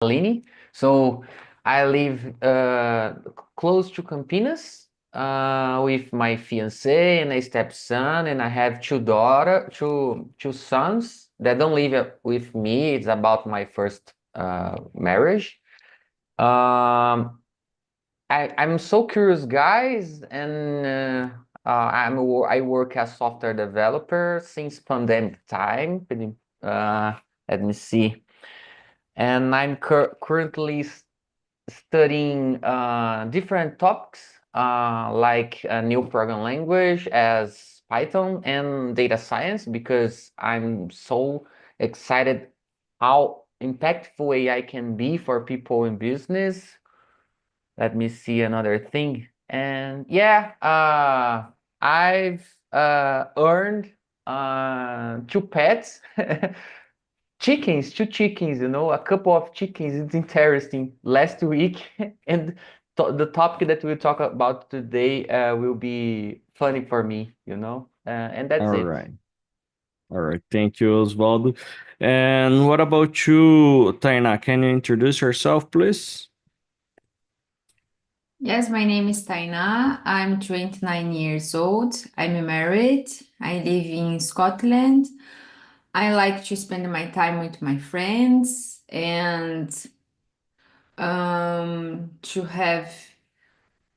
Aline. So I live close to Campinas with my fiance and a stepson, and I have two sons that don't live with me. It's about my first marriage. Um, I'm so curious, guys, and I work as software developer since pandemic time. Uh, Let me see, and I'm currently studying different topics like a new program language as Python and data science because I'm so excited how impactful AI can be for people in business. Let me see another thing. And yeah, I've earned two pets. Chickens, two chickens, a couple of chickens. It's interesting. Last week, and the topic that we'll talk about today will be funny for me, and that's All it. right. All right. Thank you, Osvaldo. And what about you, Taina? Can you introduce yourself, please? Yes, my name is Taina. I'm 29 years old. I'm married. I live in Scotland. I like to spend my time with my friends and to have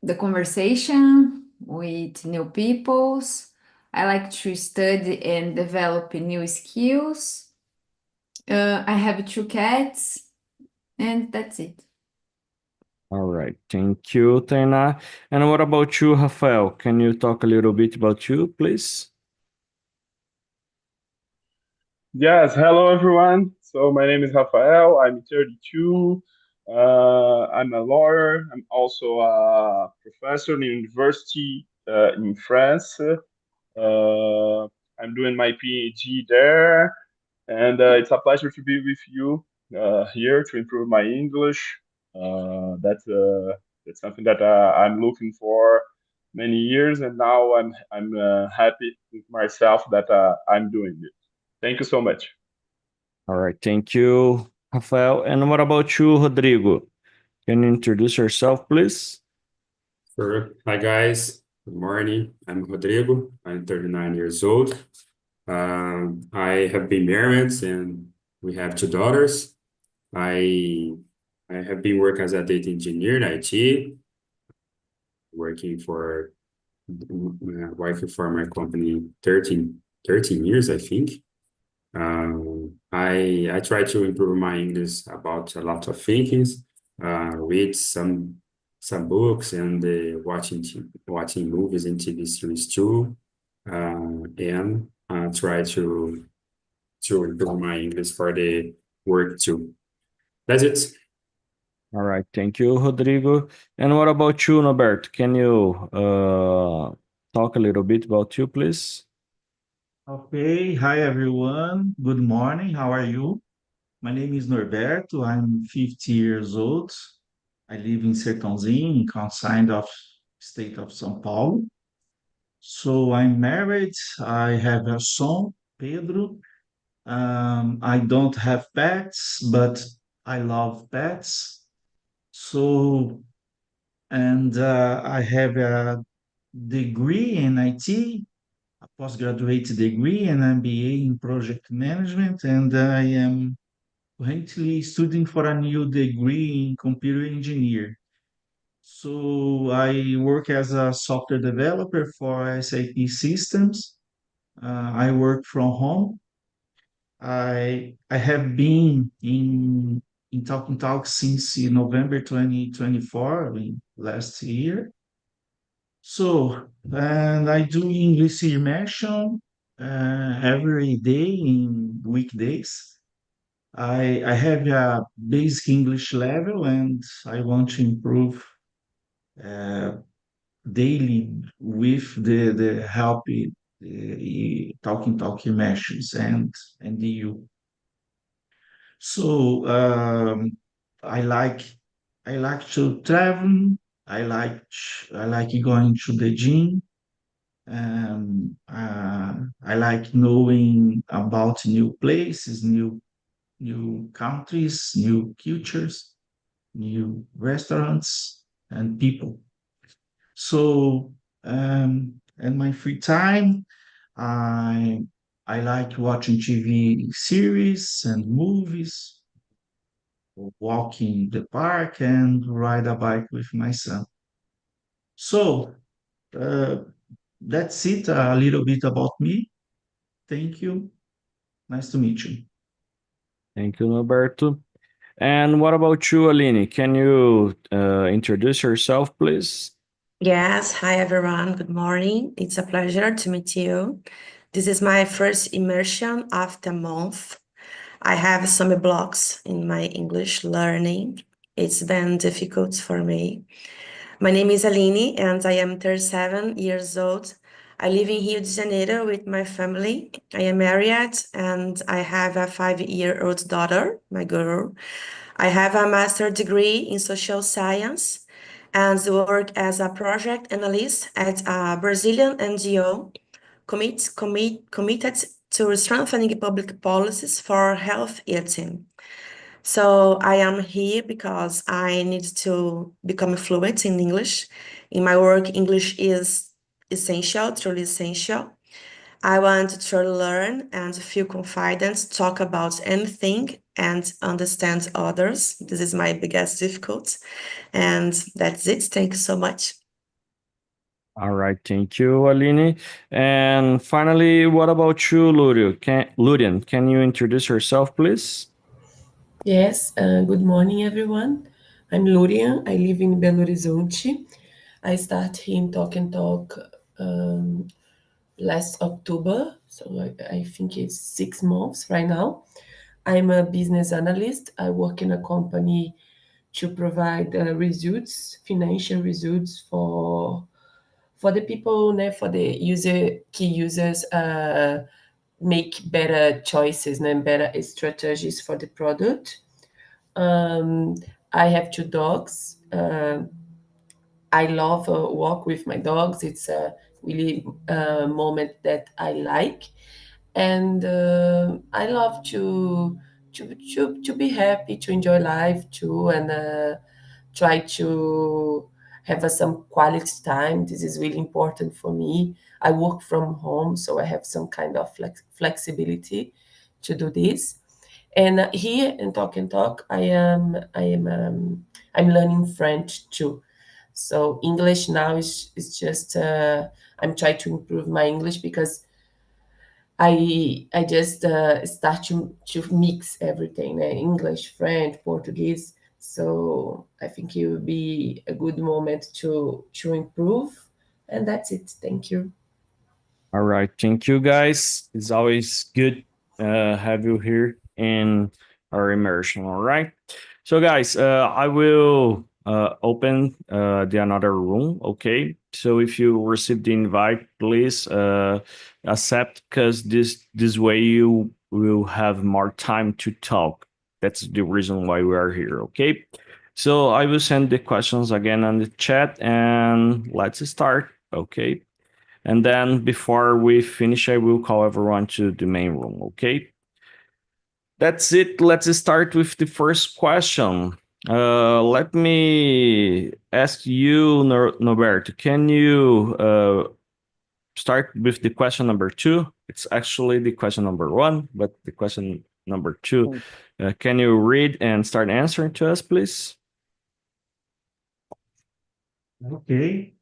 the conversation with new peoples. I like to study and develop new skills. I have two cats, and that's it. All right. Thank you, Taina. And what about you, Rafael? Can you talk a little bit about you, please? Yes, hello everyone. So my name is Rafael. I'm 32. I'm a lawyer. I'm also a professor in university in France. I'm doing my PhD there, and it's a pleasure to be with you here to improve my English. That's something that I'm looking for many years, and now I'm happy with myself that I'm doing it. Thank you so much. All right. Thank you, Rafael. And what about you, Rodrigo? Can you introduce yourself, please? Sure. Hi, guys. Good morning. I'm Rodrigo. I'm 39 years old. I have been married and we have two daughters. I I have been working as a data engineer in IT, working for working for my company 13 years, I think. I try to improve my English about a lot of things, read some books and watching movies and TV series too, and try to improve my English for the work too. That's it. All right. Thank you, Rodrigo. And what about you, Norbert? Can you talk a little bit about you, please? Okay, hi everyone. Good morning. How are you? My name is Norberto. I'm 50 years old. I live in Sertãozinho, outside of state of São Paulo. So I'm married. I have a son, Pedro. I don't have pets, but I love pets. So, and I have a degree in IT, a postgraduate degree and MBA in project management, and I am currently studying for a new degree in computer engineer. So I work as a software developer for SAP systems. I work from home. I have been in TALKTNTALK since November 2024, I mean, last year. So, and I do English immersion every day in weekdays. I have a basic English level and I want to improve uh, daily with the help talking talk immersions and the you. So I like to travel. I like going to the gym. I like knowing about new places, new countries, new cultures, new restaurants, and people. So, in my free time, I I like watching TV series and movies, walking the park, and ride a bike with my son. So, uh, that's it. A little bit about me. Thank you. Nice to meet you. Thank you, Norberto. And what about you, Aline? Can you introduce yourself, please? Yes, hi everyone. Good morning. It's a pleasure to meet you. This is my first immersion after a month. I have some blocks in my English learning. It's been difficult for me. My name is Aline and I am 37 years old. I live in Rio de Janeiro with my family. I am married and I have a 5-year-old daughter, my girl. I have a master's degree in social science and work as a project analyst at a Brazilian NGO committed to strengthening public policies for health eating. So I am here because I need to become fluent in English. In my work, English is essential, truly essential. I want to learn and feel confident, talk about anything and understand others. This is my biggest difficulty. And that's it. Thank you so much. All right, thank you, Aline. And finally, what about you, Lurian? Can you introduce yourself, please? Yes, good morning, everyone. I'm Lurian. I live in Belo Horizonte. I started in Talk and Talk last October, so I think it's 6 months right now. I'm a business analyst. I work in a company to provide results, financial results for the people, for the key users, make better choices and better strategies for the product. Um, I have 2 dogs. I love walk with my dogs. It's a really moment that I like, and I love to be happy, to enjoy life too, and try to have some quality time. This is really important for me. I work from home, so I have some kind of flexibility to do this. And here in Talk and Talk, I'm learning French too. So English now is just I'm trying to improve my English because I just start to mix everything, English, French, Portuguese. So I think it would be a good moment to improve, and that's it. Thank you. All right, thank you, guys. It's always good have you here in our immersion. All right, so guys, I will open the another room. Okay, so if you receive the invite, please accept because this way you will have more time to talk. That's the reason why we are here. Okay, so I will send the questions again on the chat and let's start. Okay. And then before we finish, I will call everyone to the main room, okay? That's it. Let's start with the first question. Let me ask you, Norberto, can you start with the question number 2? It's actually the question number 1, but the question number 2. Can you read and start answering to us, please? Okay.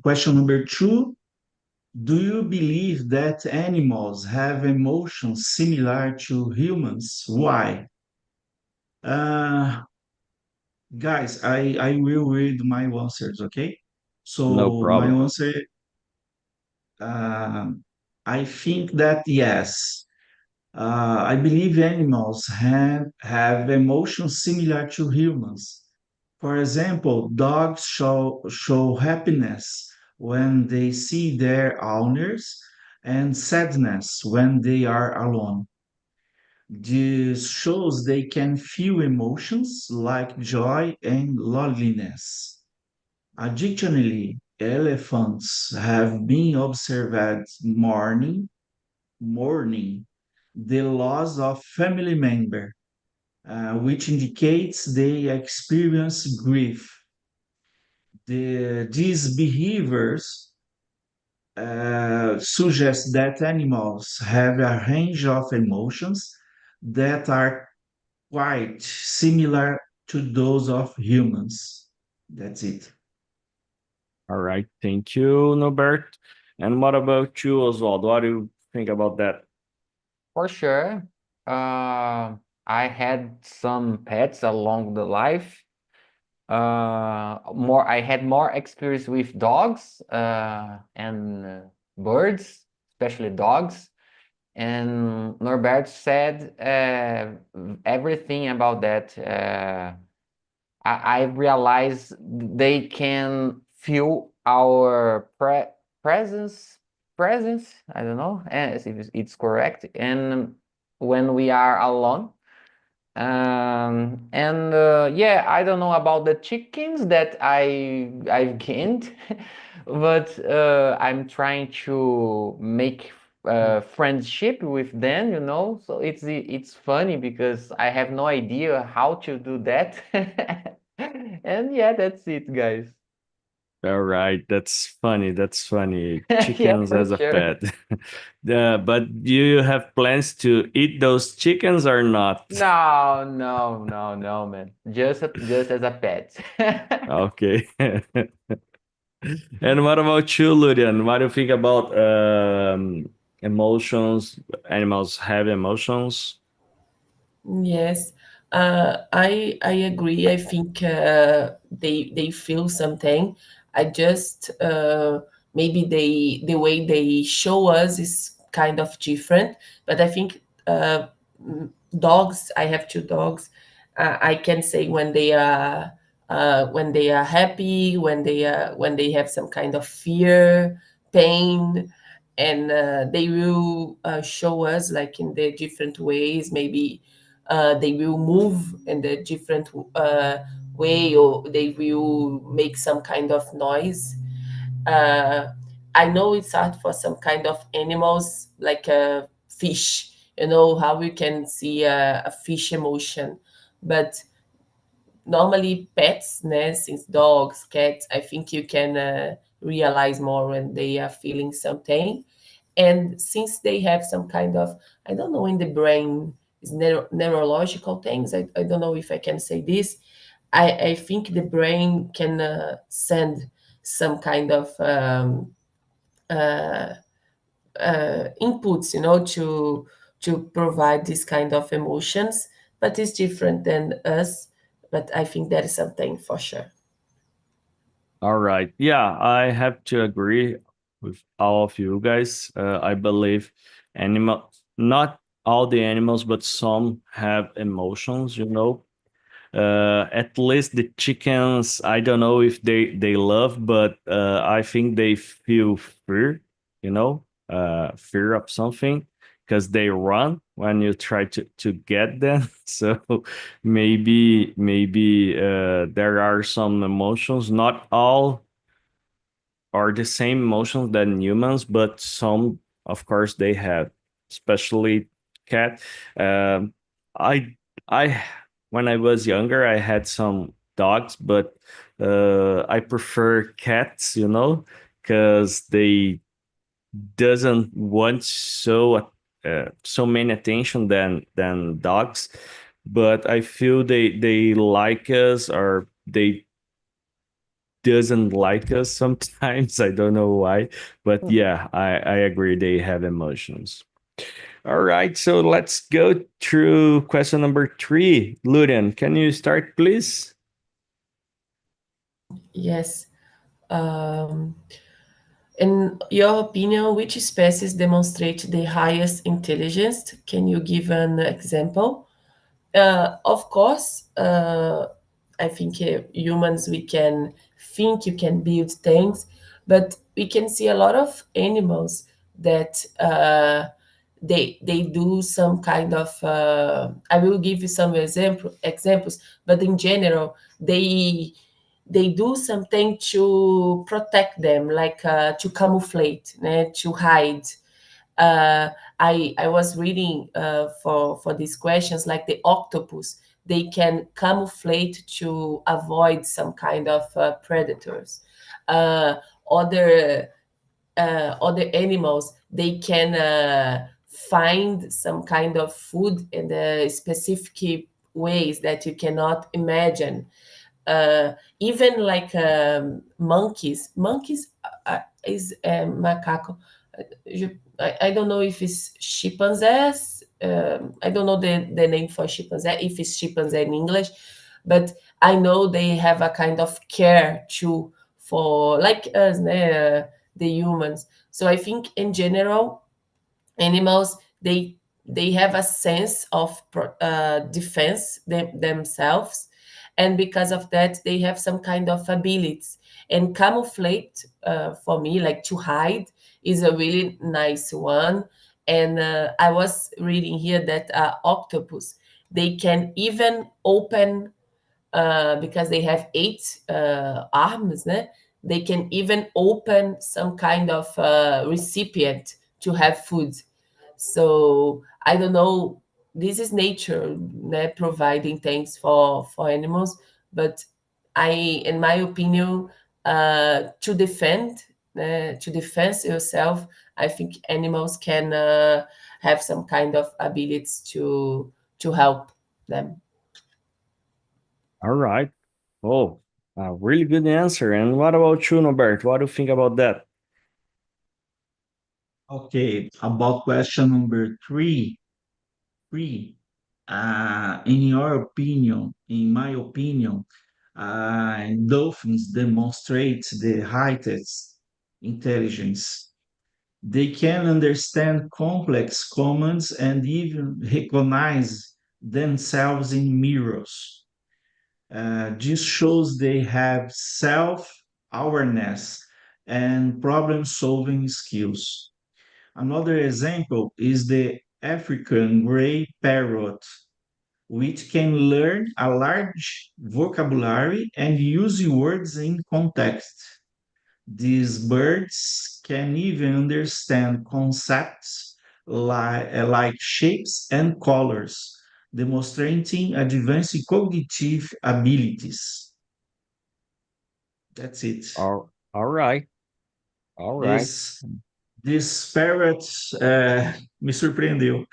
Question number 2. Do you believe that animals have emotions similar to humans? Why? Uh, Guys, I will read my answers, okay? No So my problem. answer, uh, I think that yes. I believe animals have emotions similar to humans. For example, dogs show happiness when they see their owners and sadness when they are alone. This shows they can feel emotions like joy and loneliness. Additionally, elephants have been observed mourning the loss of family member, which indicates they experience grief. These behaviors suggest that animals have a range of emotions that are quite similar to those of humans. That's it. All right. Thank you, Norbert. And what about you, Oswald? What do you think about that? For sure. I had some pets along the life. I had more experience with dogs and birds, especially dogs. And Norbert said everything about that. I realized they can feel our presence. I don't know if it's correct. And when we are alone. And yeah, I don't know about the chickens that I've gained, but I'm trying to make friendship with them, you know. So it's funny because I have no idea how to do that. And yeah, that's it, guys. All right, that's funny. That's funny. Yeah, Chickens for as a sure. pet. But do you have plans to eat those chickens or not? No, no, no, no, man. Just as a pet. Okay. And what about you, Ludian? What do you think about emotions? Animals have emotions. Yes, I agree. I think they feel something. I just maybe the way they show us is kind of different. But I think dogs. I have two dogs. I can say when they are happy, when they have some kind of fear, pain, and they will show us like in the different ways. Maybe they will move in the different way, or they will make some kind of noise. uh, I know it's hard for some kind of animals like a fish, you know how we can see a fish emotion, but normally pets, né, since dogs, cats, I think you can realize more when they are feeling something. And since they have some kind of, I don't know, in the brain is neurological things, I don't know if I can say this. I think the brain can send some kind of uh, inputs, you know, to provide this kind of emotions, but it's different than us. But I think that is something for sure. All right. Yeah, I have to agree with all of you guys. I believe not all the animals, but some have emotions, you know. At least the chickens, I don't know if they love, but I think they feel fear, you know, fear of something because they run when you try to get them. So maybe there are some emotions. Not all are the same emotions than humans, but some, of course, they have, especially cat. Um, I I when I was younger, I had some dogs, but I prefer cats, you know, because they doesn't want so many attention than dogs. But I feel they like us, or they doesn't like us sometimes. I don't know why, but yeah, I agree. They have emotions. All right, so let's go through question number 3. Ludian, can you start, please? Yes. Um, in your opinion, which species demonstrate the highest intelligence? Can you give an example? Of course, I think humans, we can think, you can build things, but we can see a lot of animals that they do some kind of. I will give you some examples, but in general, they do something to protect them, like to camouflage, né, to hide. I was reading for these questions, like the octopus, they can camouflage to avoid some kind of predators. Uh, other other animals, they can find some kind of food in the specific ways that you cannot imagine. Even like monkeys is macaco. I don't know if it's chimpanzees. I don't know the name for chimpanzee, if it's chimpanzee in English, but I know they have a kind of care too for like us, the humans. So I think in general, animals, they have a sense of defense themselves, and because of that they have some kind of abilities. And camouflage, for me, like to hide, is a really nice one. And I was reading here that octopus, they can even open, because they have eight arms, né? They can even open some kind of recipient to have food. So I don't know. This is nature, né, providing things for animals. But in my opinion, to defend yourself, I think animals can have some kind of abilities to help them. All right. Oh, a really good answer. And what about you, Norbert? What do you think about that? Okay, about question number three. In your opinion, in my opinion, dolphins demonstrate the highest intelligence. They can understand complex commands and even recognize themselves in mirrors. This shows they have self awareness and problem solving skills. Another example is the African gray parrot, which can learn a large vocabulary and use words in context. These birds can even understand concepts like shapes and colors, demonstrating advanced cognitive abilities. That's it. All right. All right. This this parrot me surpreendeu.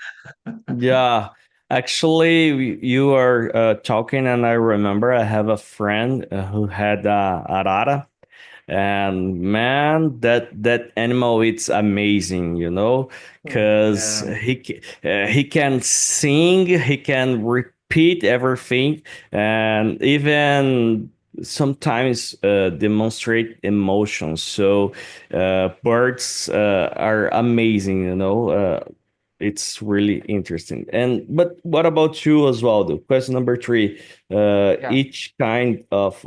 Yeah. Actually, you are talking, and I remember I have a friend who had arara. And man, that animal, it's amazing, because Yeah. he can sing, he can repeat everything, and even sometimes demonstrate emotions. So birds are amazing, it's really interesting. And but what about you, Osvaldo? Question number three. Yeah. Each kind of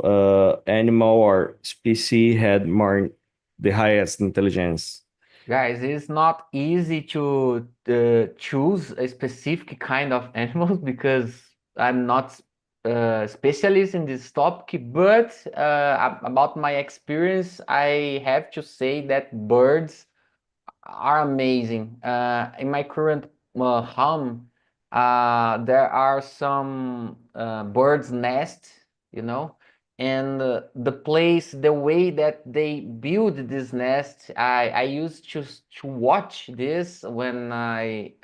animal or species had more the highest intelligence. Guys, it's not easy to choose a specific kind of animals because I'm not specialist in this topic, but about my experience, I have to say that birds are amazing. In my current home, there are some birds' nest, you know, and the place, the way that they build this nest, I used to watch this when I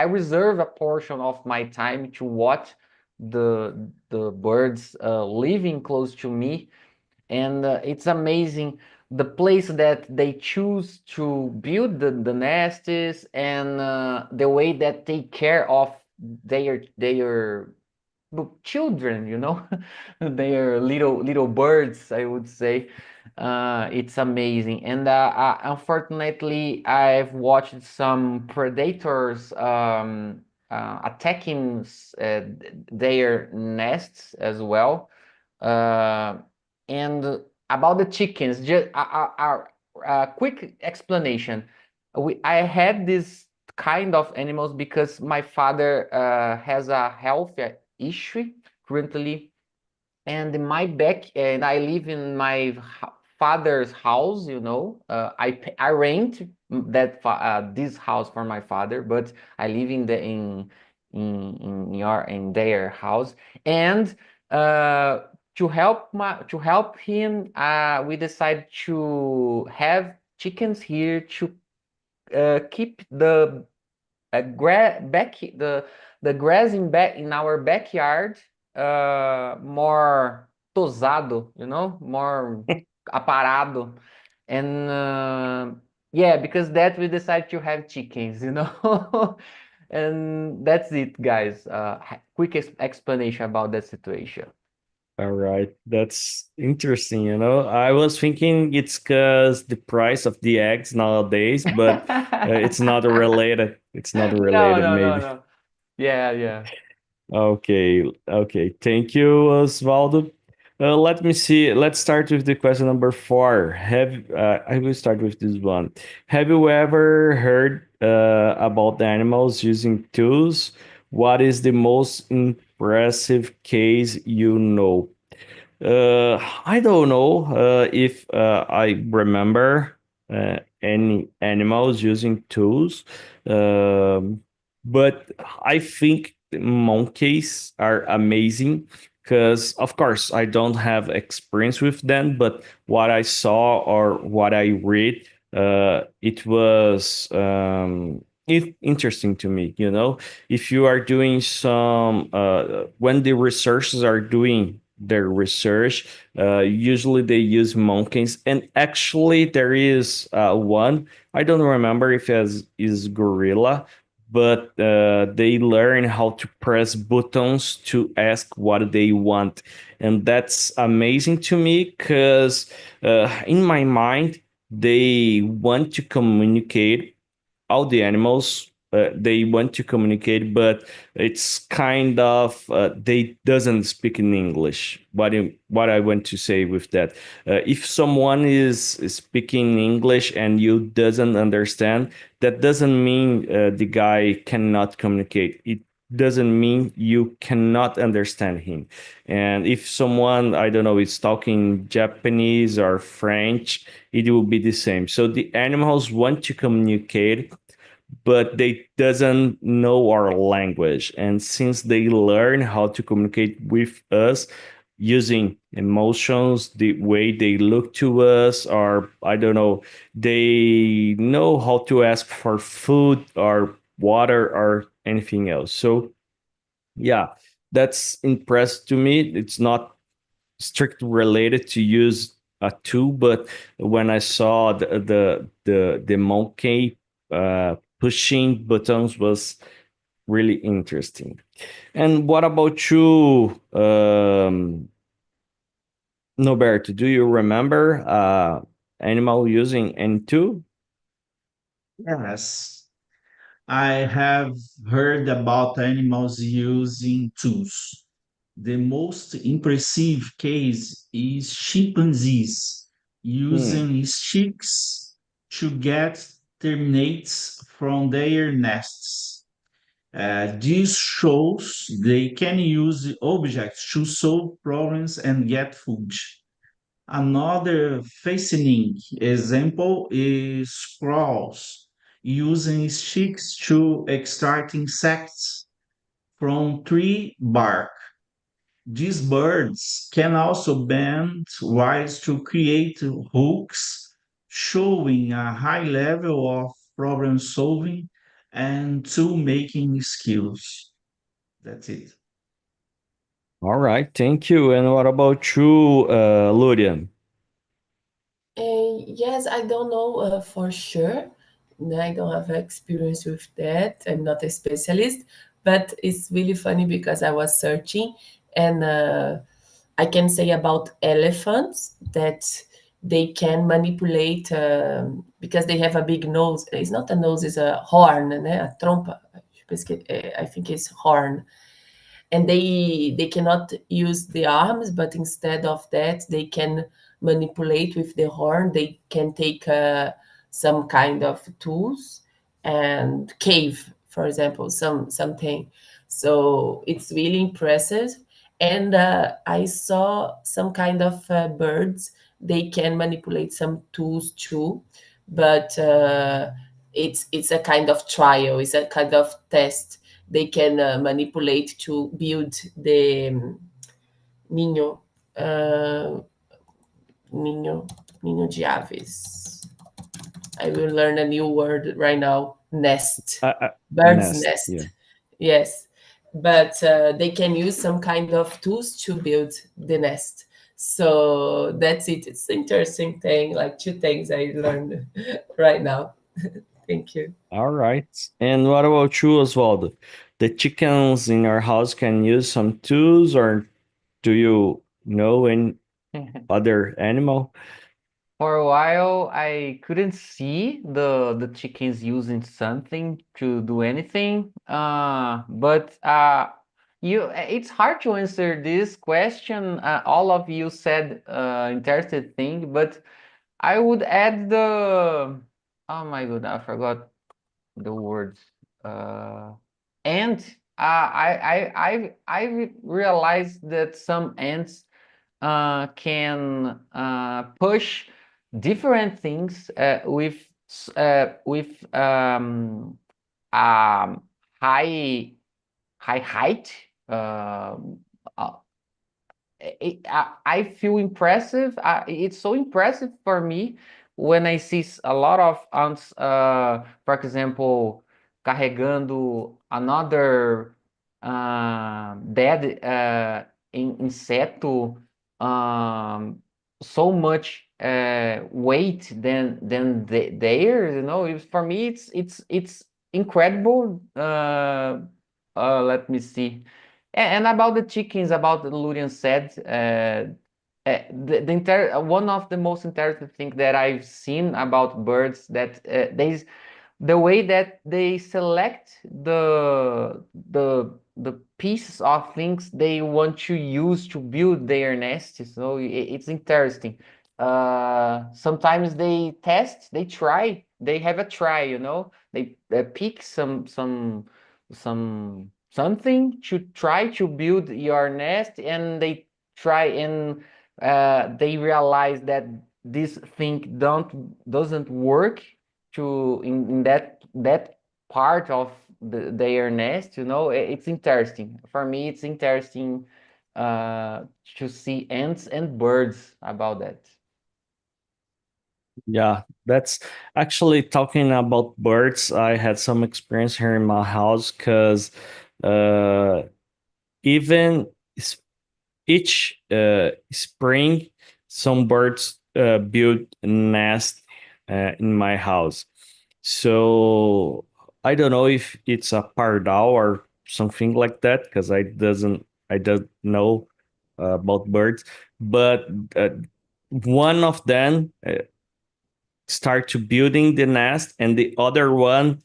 reserve a portion of my time to watch the birds living close to me, and it's amazing the place that they choose to build the nests, and the way that they care of their children, their little birds, I would say. It's amazing. And unfortunately, I've watched some predators attacking their nests as well. uh, and about the chickens, just a quick explanation. I had this kind of animals because my father has a health issue currently, and I live in my father's house, you know. I rent this house for my father, but I live in their house. And to help him, we decided to have chickens here to keep the the grass in our backyard more tosado, you know, more aparado. And yeah, because that we decided to have chickens, you know. And that's it, guys. Quick explanation about that situation. All right, that's interesting. You know, I was thinking it's because the price of the eggs nowadays, but it's not related. It's not No, related, no, no, maybe. no. Yeah, yeah. Okay, okay. Thank you, Osvaldo. Let me see. Let's start with the question number 4. I will start with this one. Have you ever heard about the animals using tools? What is the most impressive case you know? I don't know if I remember any animals using tools, um, but I think monkeys are amazing because, of course, I don't have experience with them, but what I saw or what I read, it was interesting to me. You know, if you are doing some, when the researchers are doing their research. Usually they use monkeys, and actually there is one. I don't remember if it is gorilla, but they learn how to press buttons to ask what they want, and that's amazing to me because in my mind they want to communicate all the animals they want to communicate, but it's kind of they doesn't speak in English. What I want to say with that, if someone is speaking English and you doesn't understand, that doesn't mean the guy cannot communicate. It doesn't mean you cannot understand him. And if someone, I don't know, is talking Japanese or French, it will be the same. So the animals want to communicate, but they doesn't know our language, and since they learn how to communicate with us using emotions, the way they look to us, or I don't know, they know how to ask for food or water or anything else. So yeah, that's impressed to me. It's not strictly related to use a tool, but when I saw the monkey pushing buttons was really interesting. And what about you, Noberto? Do you remember animal using any tool? Yes, I have heard about animals using tools. The most impressive case is chimpanzees Hmm. using sticks to get terminates from their nests. This shows they can use objects to solve problems and get food. Another fascinating example is squirrels using sticks to extract insects from tree bark. These birds can also bend wires to create hooks, showing a high level of problem solving and tool making skills. That's it. All right, thank you. And what about you, Lurian? Yes, I don't know for sure. I don't have experience with that. I'm not a specialist, but it's really funny because I was searching, and I can say about elephants that they can manipulate because they have a big nose. It's not a nose, it's a horn, né? A trompa. I think it's horn, and they cannot use the arms, but instead of that they can manipulate with the horn. They can take some kind of tools and cave, for example, something. So it's really impressive. And I saw some kind of birds they can manipulate some tools too, but it's a kind of trial, it's a kind of test. They can manipulate to build the ninho, uh, ninho de aves. I will learn a new word right now. Nest, bird's Nest, nest. yeah. Yes, but they can use some kind of tools to build the nest. So that's it. It's interesting thing, like two things I learned right now. Thank you. All right. And what about you, Osvaldo? The chickens in our house can use some tools, or do you know any other animal? For a while, I couldn't see the chickens using something to do anything. But it's hard to answer this question. All of you said interesting thing, but I would add the, oh my god, I forgot the words. And I realized that some ants can push different things with high height. Uh, I feel impressive. It's so impressive for me when I see a lot of ants, for example, carregando another dead inseto, so much weight than theirs. You know, for me, it's incredible. Let me see. And about the chickens, about the Lurian said, one of the most interesting things that I've seen about birds that the way that they select the pieces of things they want to use to build their nest. So it's interesting. Sometimes they test, they try, they have a try. You know, they pick something to try to build your nest, and they try and they realize that this thing doesn't work in that part of their nest. You know, it's interesting for me. It's interesting to see ants and birds about that. Yeah, that's actually talking about birds. I had some experience here in my house because uh, even s- each spring, some birds build a nest in my house. So I don't know if it's a pardal or something like that because I don't know about birds, but uh, one of them start to building the nest, and the other one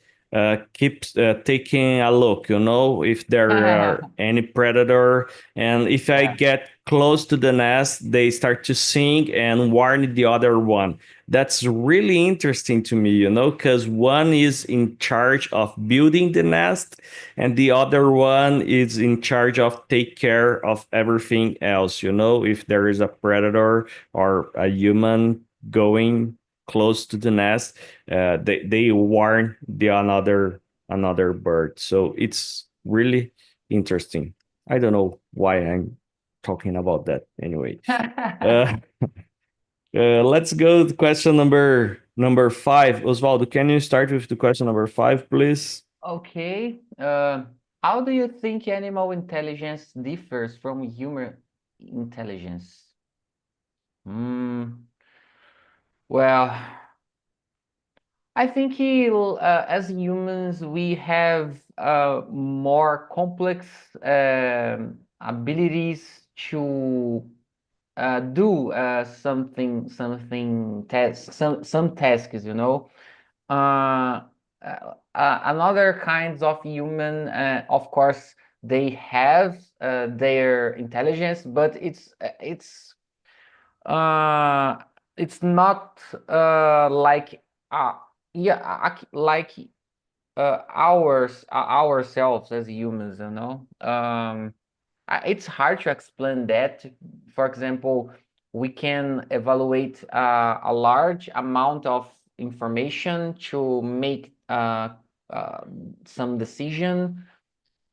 keeps taking a look, if there are any predator. And if I Yeah. get close to the nest, they start to sing and warn the other one. That's really interesting to me, because one is in charge of building the nest, and the other one is in charge of take care of everything else, if there is a predator or a human going close to the nest, they warn the another bird. So it's really interesting. I don't know why I'm talking about that anyway. uh, let's go to question number 5. Osvaldo, can you start with the question number 5, please? Okay. How do you think animal intelligence differs from human intelligence? Well, I think as humans, we have more complex abilities to do some tasks. Uh, Another kinds of human, of course, they have their intelligence, but uh, it's not like uh, yeah, like ourselves as humans. It's hard to explain that. For example, we can evaluate a large amount of information to make some decision.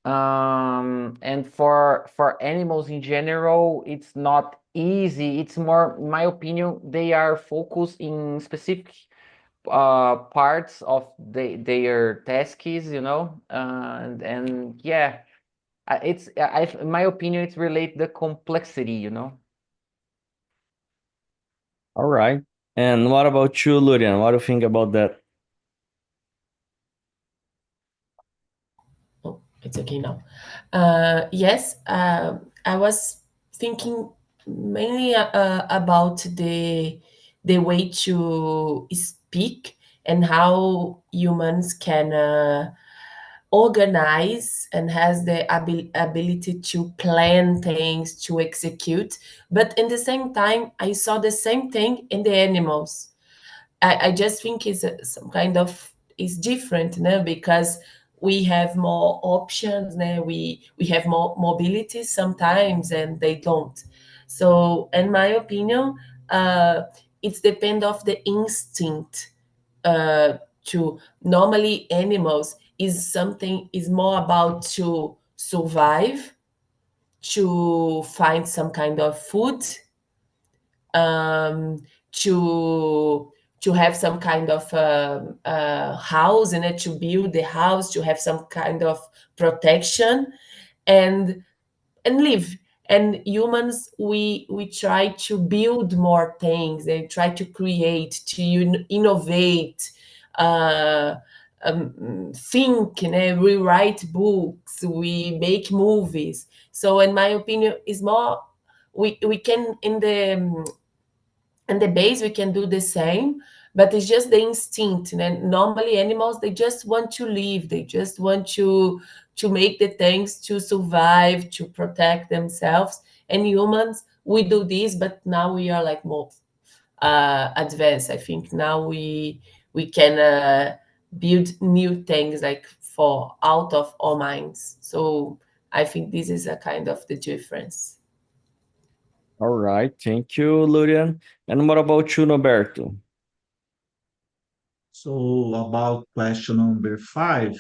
And for animals in general, it's not easy. It's more, in my opinion, they are focused in specific parts of their tasks, and yeah, in my opinion, it's relate the complexity. All right. And what about you, Lurian? What do you think about that? Oh, it's okay now. Yes, I was thinking mainly about the way to speak and how humans can organize and has the ability to plan things, to execute. But in the same time, I saw the same thing in the animals. I just think it's some kind of it's different, no? Because we have more options, no? We have more mobility sometimes, and they don't. So, in my opinion, it's depend of the instinct. To normally animals is something is more about to survive, to find some kind of food, um, to have some kind of house and to build the house, to have some kind of protection, and live. And humans, we try to build more things and try to create, to innovate, uh, think, we write books, we make movies. So in my opinion, is more, we can in the base we can do the same, but it's just the instinct. And normally animals, they just want to live, they just want to make the things to survive, to protect themselves. And humans, we do this, but now we are like more advanced. I think now we can build new things like for out of our minds. So I think this is a kind of the difference. All right. Thank you, Lurian. And what about you, Roberto? So about question number 5,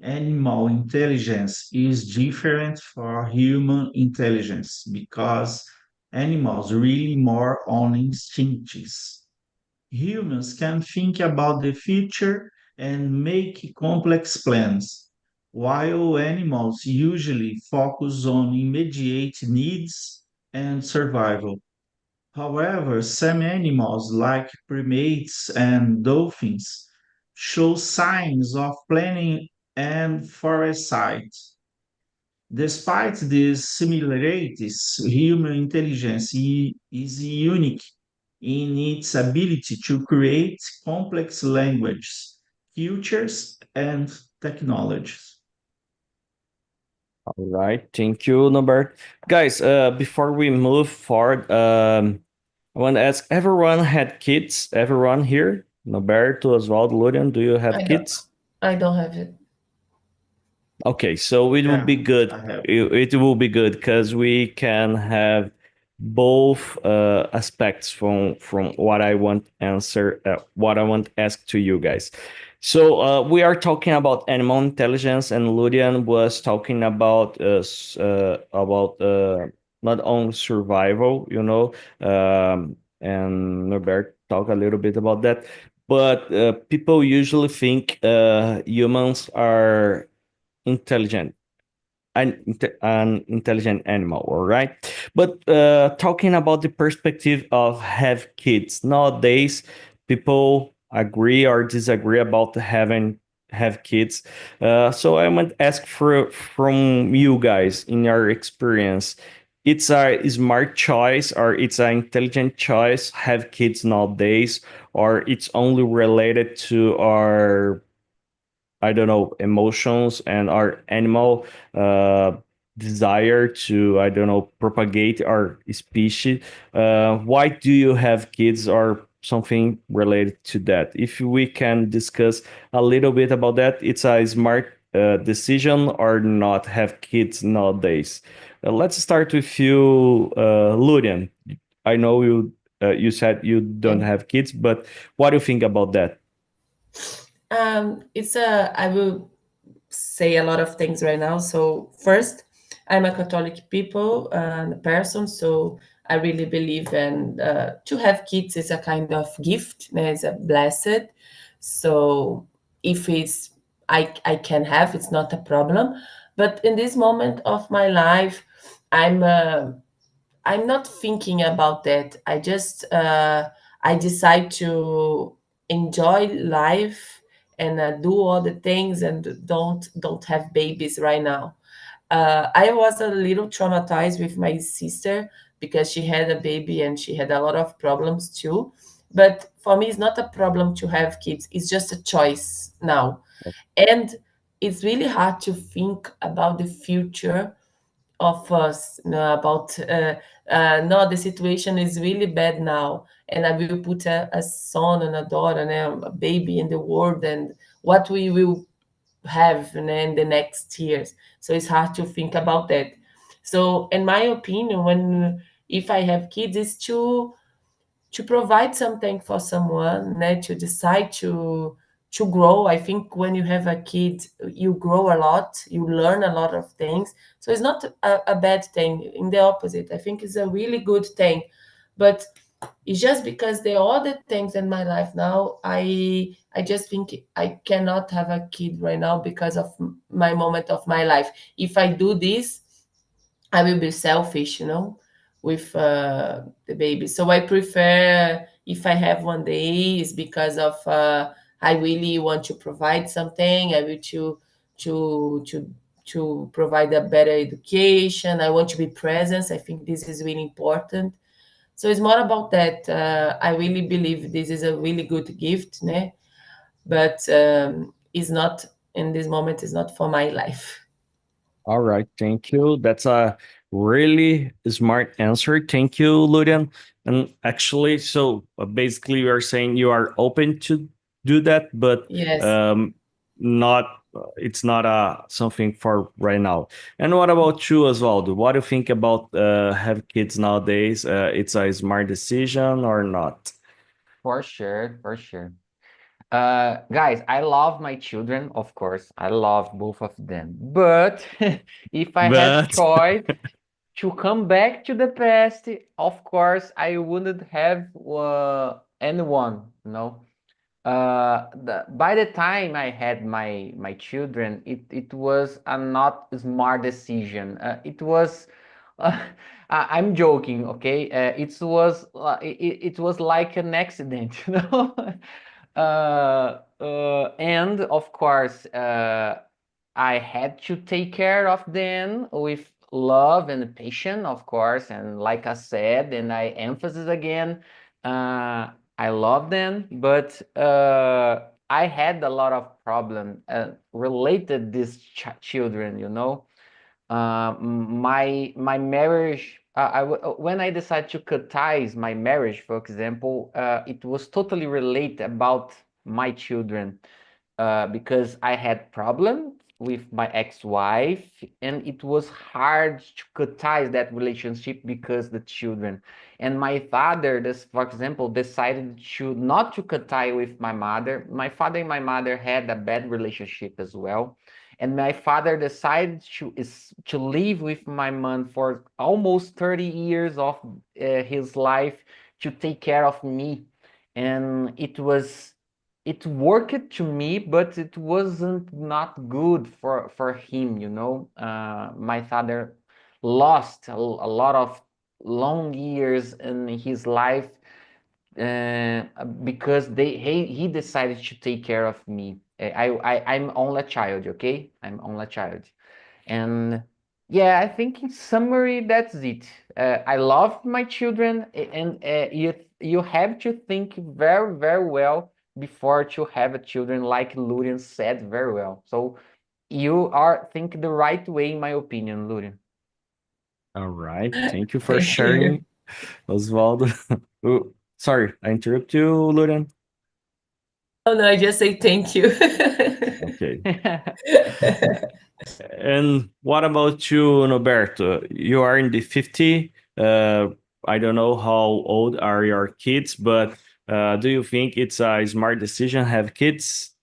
animal intelligence is different for human intelligence because animals really more on instincts. Humans can think about the future and make complex plans, while animals usually focus on immediate needs and survival. However, some animals, like primates and dolphins, show signs of planning and foresight. Despite these similarities, human intelligence is unique in its ability to create complex languages, cultures, and technologies. All right. Thank you, Norbert. Guys, before we move forward, I want to ask, everyone had kids? Everyone here? Norberto, Oswaldo, Lurian, do you I have don't kids? I don't have it. Okay, so it will Yeah, be good. I have. It will be good because we can have both aspects from what I want answer, what I want ask to you guys. So we are talking about animal intelligence, and Ludian was talking about not only survival, and Norbert talked a little bit about that. But people usually think humans are intelligent, an intelligent animal, all right? But talking about the perspective of have kids nowadays, people agree or disagree about have kids. So I want to ask from you guys, in your experience, it's a smart choice or it's an intelligent choice have kids nowadays, or it's only related to our, I don't know, emotions and our animal uh, desire to, I don't know, propagate our species. Why do you have kids or something related to that? If we can discuss a little bit about that, it's a smart decision or not have kids nowadays. Let's start with you, Lurian. I know you said you don't have kids, but what do you think about that? I will say a lot of things right now. So first, I'm a Catholic people person, so I really believe in to have kids is a kind of gift, it's a blessed. So if it's I can have, it's not a problem. But in this moment of my life, I'm uh, I'm not thinking about that. I decide to enjoy life and do all the things and don't have babies right now. I was a little traumatized with my sister because she had a baby and she had a lot of problems too. But for me, it's not a problem to have kids. It's just a choice now, and it's really hard to think about the future of us, about no, the situation is really bad now, and I will put a son and a daughter and a baby in the world, and what we will have in the next years. So it's hard to think about that. So in my opinion, when if I have kids, is to provide something for someone, to decide to grow. I think when you have a kid, you grow a lot, you learn a lot of things. So it's not a bad thing. In the opposite, I think it's a really good thing. But it's just because there are other things in my life now. I just think I cannot have a kid right now because of my moment of my life. If I do this, I will be selfish, with the baby. So I prefer, if I have one day, is because of I really want to provide something. I will to to to provide a better education. I want to be present. I think this is really important. So it's more about that. I really believe this is a really good gift, né? But it's not in this moment. It's not for my life. All right, thank you. That's a really smart answer. Thank you, Lulian. And actually, so basically, you are saying you are open to do that, but Yes. not. It's not something for right now. And what about you, Osvaldo? What do you think about have kids nowadays? It's a smart decision or not? For sure, for sure. Guys, I love my children, of course. I love both of them. But if I had But choice to come back to the past, of course, I wouldn't have anyone, by the time I had my children, it was a not smart decision. It was, I'm joking, okay? It was like an accident, and of course, I had to take care of them with love and patience, of course. And like I said, and I emphasize again, I love them, but I had a lot of problem related these children, my marriage. When I decided to cut ties, my marriage, for example, it was totally related about my children because I had problems with my ex-wife, and it was hard to cut ties that relationship because the children. And my father, this, for example, decided to not to cut tie with my mother. My father and my mother had a bad relationship as well. And my father decided to live with my mom for almost 30 years of his life to take care of me. And it worked to me, but it wasn't not good for him, my father lost a lot of long years in his life because he decided to take care of me. I'm only a child, okay? I'm only a child. And yeah, I think in summary, that's it. I love my children, and you have to think very, very well before to have a children, like Lurian said very well. So you are think the right way, in my opinion, Lurian. all right, thank you for Thank you. sharing, Osvaldo. Oh, sorry, I interrupt you, Lulian. Oh no, I just say thank you. Okay. And what about you, Noberto? You are in the 50. I don't know how old are your kids, but do you think it's a smart decision to have kids?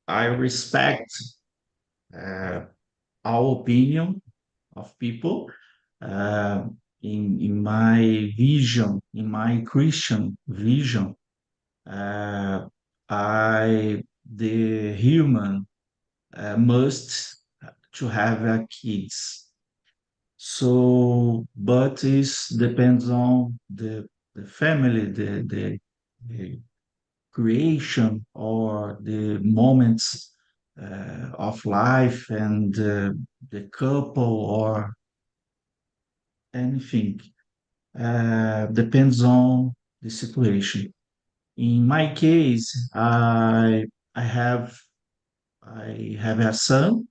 I respect all opinion of people. Uh, in my vision, in my Christian vision, uh, I the human must to have kids. So, but it depends on the family, the creation or the moments of life and the couple or anything. Depends on the situation. In my case, I have I have a son,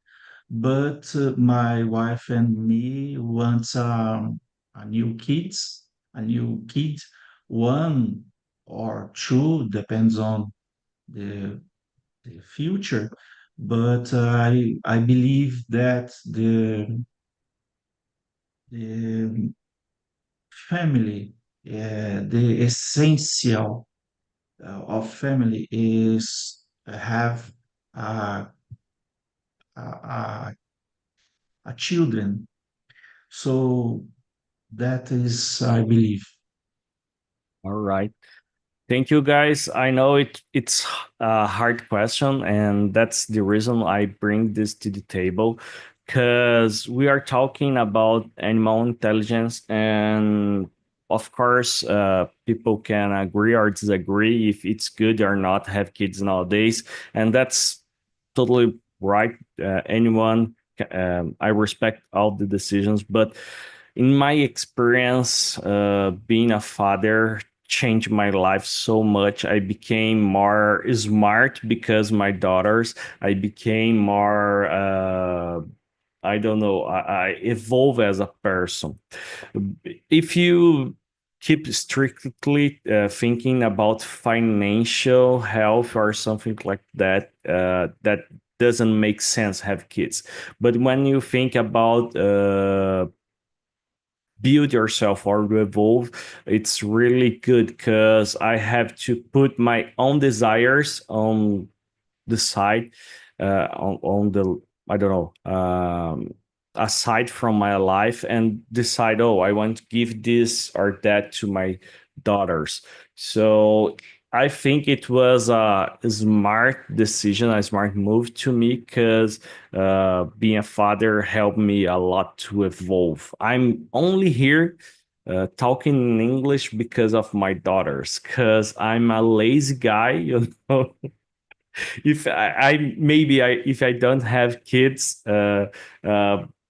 but my wife and me want a new a new kid, one or two, depends on the, the future. But I believe that the family, the essential of family is have a, a, a children. So that is, I believe. All right. Thank you, guys. I know it's a hard question, and that's the reason I bring this to the table, because we are talking about animal intelligence, and of course, people can agree or disagree if it's good or not to have kids nowadays, and that's totally right. Anyone, I respect all the decisions, but in my experience, being a father changed my life so much. I became more smart because my daughters. I became more. I don't know. I evolve as a person. If you keep strictly thinking about financial health or something like that, that doesn't make sense. Have kids, but when you think about build yourself or to evolve, it's really good because I have to put my own desires on the side, on the, I don't know, aside from my life and decide, oh, I want to give this or that to my daughters. So I think it was a smart decision, a smart move to me, because being a father helped me a lot to evolve. I'm only here talking in English because of my daughters, because I'm a lazy guy, you know. If I maybe I if I don't have kids, uh,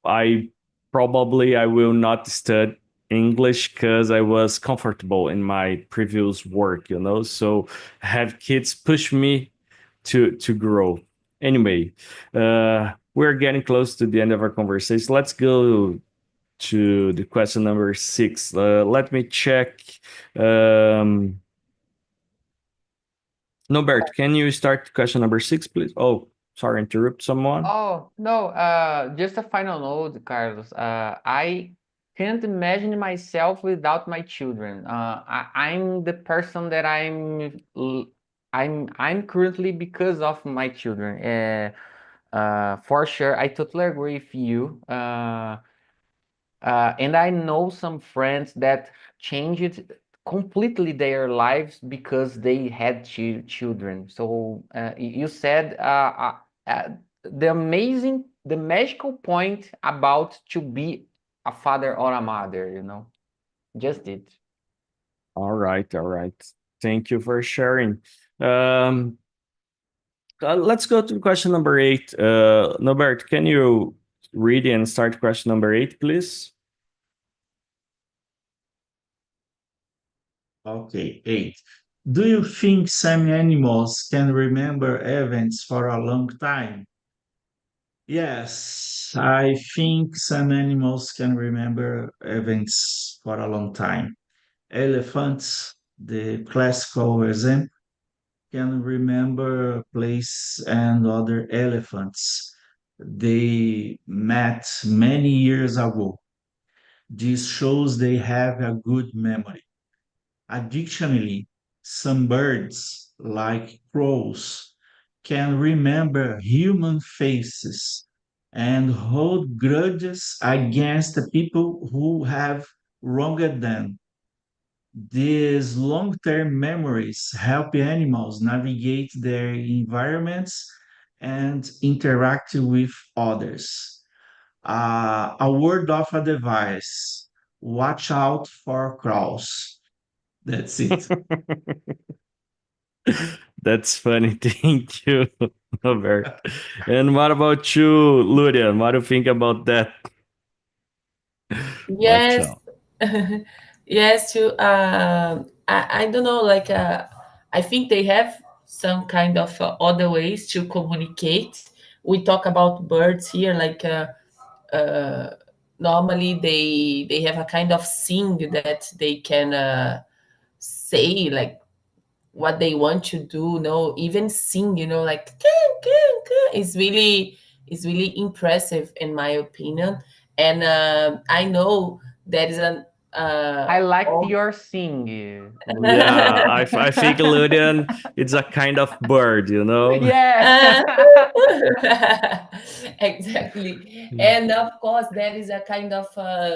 I probably I will not study English because I was comfortable in my previous work, you know. So have kids push me to grow. Anyway, we're getting close to the end of our conversation. Let's go to the question number 6. Let me check. Um, Norbert, can you start question number 6, please? Oh, sorry, interrupt someone. Oh, no, just a final note, Carlos. I can't imagine myself without my children. I'm the person that I'm currently because of my children. For sure, I totally agree with you. And I know some friends that changed completely their lives because they had children. So you said the magical point about to be a father or a mother, you know, just it. All right, all right. Thank you for sharing. Um, let's go to question number 8. Norbert, can you read and start question number 8, please? Okay, 8. Do you think some animals can remember events for a long time? Yes, I think some animals can remember events for a long time. Elephants, the classical example, can remember place and other elephants. they met many years ago. This shows they have a good memory. Additionally, some birds, like crows, can remember human faces and hold grudges against the people who have wronged them. These long term memories help animals navigate their environments and interact with others. A word of advice: watch out for crows. That's it. That's funny. Thank you, Robert. And what about you, Lulian? What do you think about that? Watch Yes, out. yes, too. I don't know, like, I think they have some kind of other ways to communicate. We talk about birds here, like, uh, normally they have a kind of sing that they can say, like, what they want to do, no, even sing, like, "King, king, king." It's really impressive in my opinion. And I know there is an I liked oh, your sing, Lulian. Yeah, I think Lulian it's a kind of bird, you know? Uh, Yeah. exactly. And of course, there is a kind of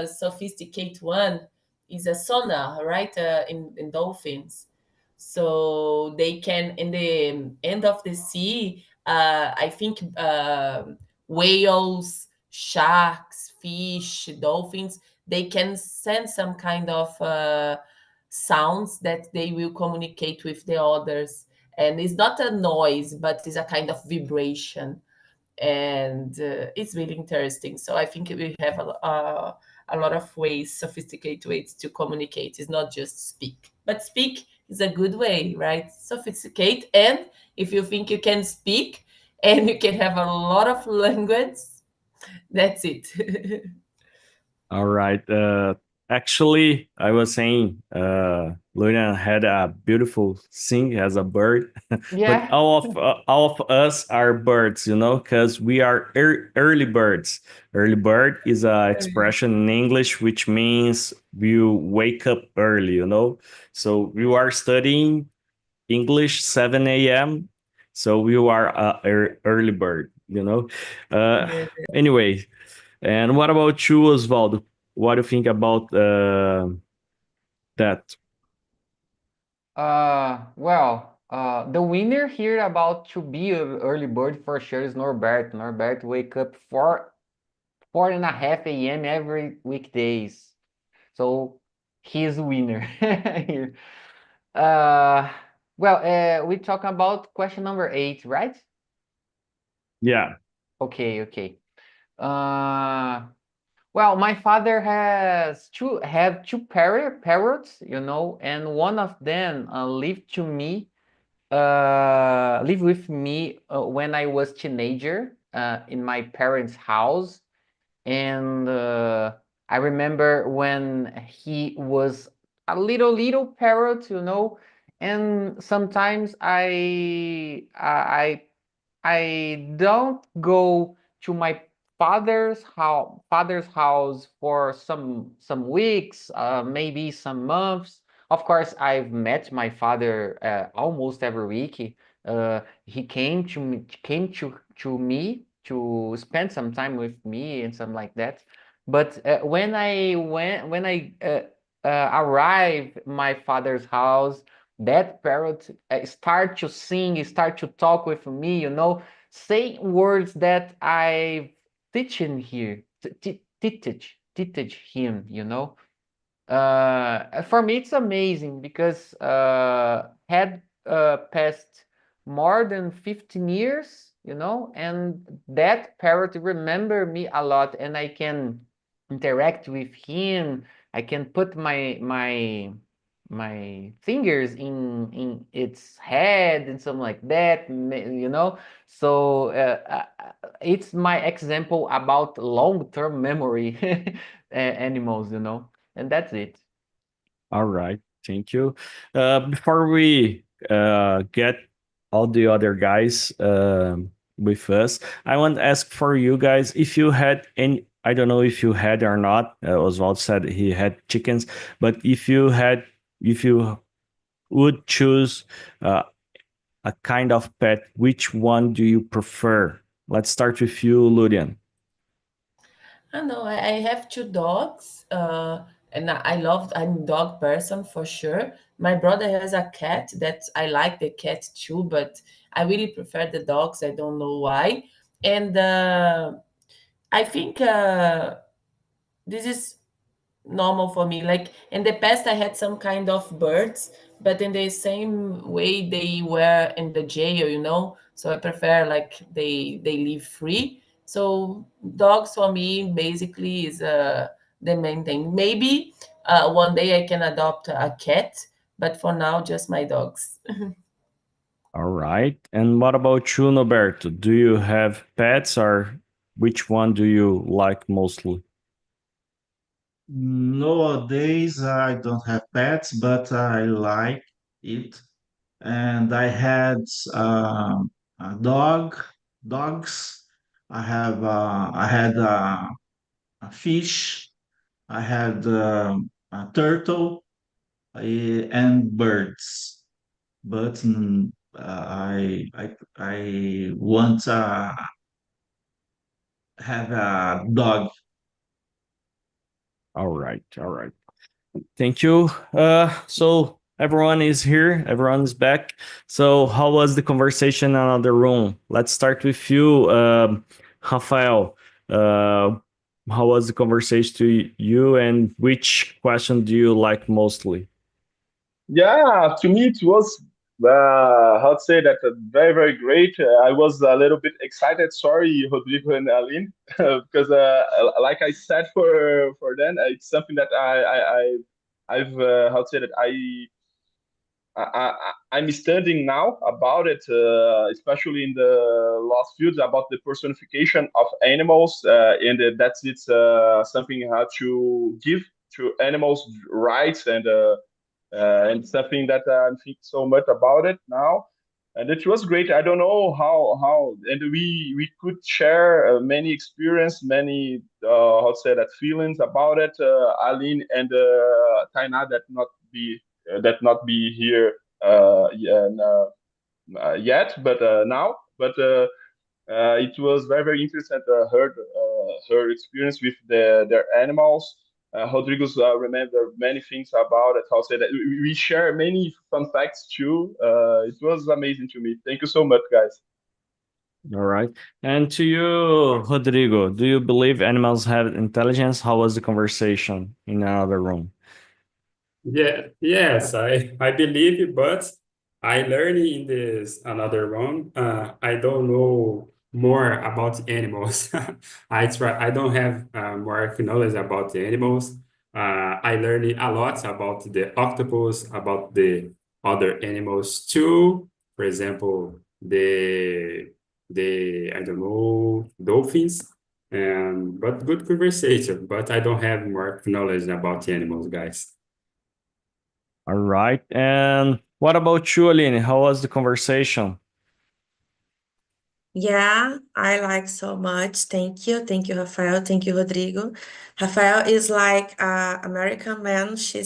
sophisticated one, is a sonar, right? In dolphins. So they can, in the end of the sea, I think whales, sharks, fish, dolphins, they can send some kind of sounds that they will communicate with the others, and it's not a noise but it's a kind of vibration, and it's really interesting. So I think we have a lot of ways, sophisticated ways to communicate. It's not just speak, but speak is a good way, right? Sophisticate, and if you think you can speak and you can have a lot of language, that's it. All right. Actually, I was saying, Luna had a beautiful sing as a bird, but Yeah. all of us are birds, you know, because we are early birds. Early bird is a expression in English which means you wake up early, you know. So we are studying English 7 a.m. So we are a early bird, you know. Uh, Yeah. anyway, and what about you, Osvaldo? What do you think about that? The winner here about to be an early bird for sure is Norbert. Norbert wake up 4:30 a.m. every weekdays. So he's the winner here. Uh, we talk about question number 8, right? Yeah. Okay. Uh, my father have two parrots, and one of them lived with me when I was teenager in my parents' house. And I remember when he was a little parrot, and sometimes I don't go to my father's house for some weeks, maybe some months. Of course, I've met my father almost every week. He came to me to spend some time with me and something like that. But when I arrived my father's house, that parrot start to sing, start to talk with me, say words that I teaching here, teach him, for me, it's amazing because had passed more than 15 years, and that parrot remember me a lot, and I can interact with him. I can put my fingers in its head and something like that, So it's my example about long-term memory animals, and that's it. All right. Thank you. Before we get all the other guys, with us. I want to ask for you guys if you had any. I don't know if you had or not. Oswald said he had chickens, but if you would choose a kind of pet, which one do you prefer? Let's start with you, Ludian. I know I have two dogs, and I'm a dog person for sure. My brother has a cat that I like the cat too, but I really prefer the dogs. I don't know why. And I think this is normal for me. Like in the past, I had some kind of birds, but in the same way they were in the jail, you know. So I prefer like they live free. So dogs for me basically is the main thing. Maybe one day I can adopt a cat, but for now, just my dogs. All right. And what about you, Noberto? Do you have pets or which one do you like mostly? Nowadays, I don't have pets, but I like it. And I had a dogs. I had a fish. I had a turtle and birds. But I want to have a dog. All right. All right. Thank you. So everyone is here. Everyone is back. So how was the conversation in another room? Let's start with you, Rafael. How was the conversation to you, and which question do you like mostly? Yeah, to me it was how to say that very very great. I was a little bit excited. Sorry, Rodrigo and Aline, because like I said for them, it's something that I've how to say that I'm studying now about it, especially in the last fields about the personification of animals, and that's it's something how to give to animals rights and something that I'm thinking so much about it now. And it was great. I don't know how, and we could share many experience, many how to say that feelings about it. Aline and Taina that not be here yet, but now. But it was very very interesting. Heard her experience with their animals. Rodrigo's remember many things about it. How say that we share many fun facts too. It was amazing to me. Thank you so much, guys. All right. And to you, Rodrigo, do you believe animals have intelligence? How was the conversation in another room? Yeah, yes, I believe it, but I learned in this another one. I don't know more about animals. I don't have more knowledge about the animals. I learned a lot about the octopus, about the other animals too. For example, the I don't know, dolphins. And but good conversation. But I don't have more knowledge about the animals, guys. All right. And what about you, Aline? How was the conversation? Yeah, I like so much. Thank you. Thank you, Rafael. Thank you, Rodrigo. Rafael is like a American man. She's